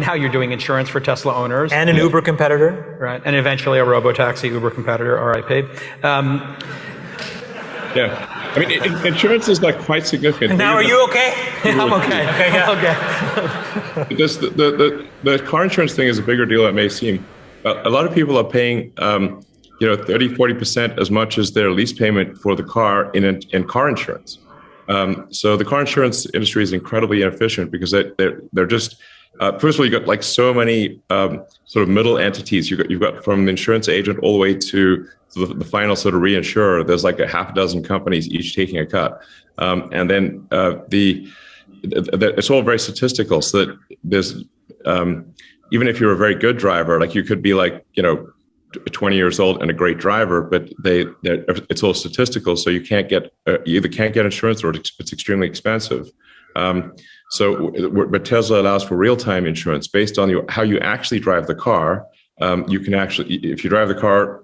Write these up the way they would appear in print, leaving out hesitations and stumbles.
Now you're doing insurance for Tesla owners. And an Uber competitor. Right, and eventually a Robotaxi Uber competitor, RIP. Yeah. I mean, insurance is like quite significant. And now, are you okay? I'm okay. Okay, yeah. Okay. Because the car insurance thing is a bigger deal than it may seem. A lot of people are paying, 30-40% as much as their lease payment for the car in car insurance. So the car insurance industry is incredibly inefficient because they're just first of all, you got like so many sort of middle entities. You've got from the insurance agent all the way to the final sort of reinsurer. There's like a half dozen companies each taking a cut, and then it's all very statistical. So that there's even if you're a very good driver, like you could be like 20 years old and a great driver, but it's all statistical. So you either can't get insurance or it's extremely expensive. But Tesla allows for real-time insurance based on how you actually drive the car. You can actually, if you drive the car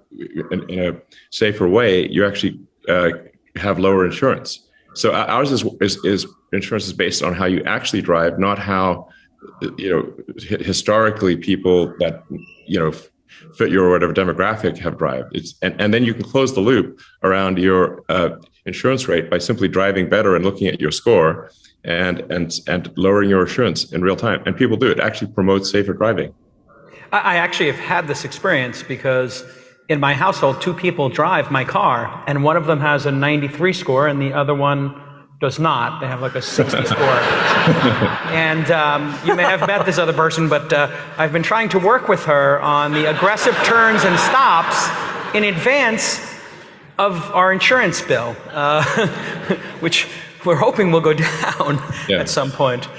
in a safer way, you actually have lower insurance. So ours is insurance is based on how you actually drive, not how historically people that fit your whatever demographic have drive. And then you can close the loop around your insurance rate by simply driving better and looking at your score and lowering your insurance in real time. And people do it. Actually promotes safer driving. I actually have had this experience because in my household, 2 people drive my car, and one of them has a 93 score and the other one does not. They have like a 60 score. And you may have met this other person, but I've been trying to work with her on the aggressive turns and stops in advance of our insurance bill, which we're hoping will go down at some point.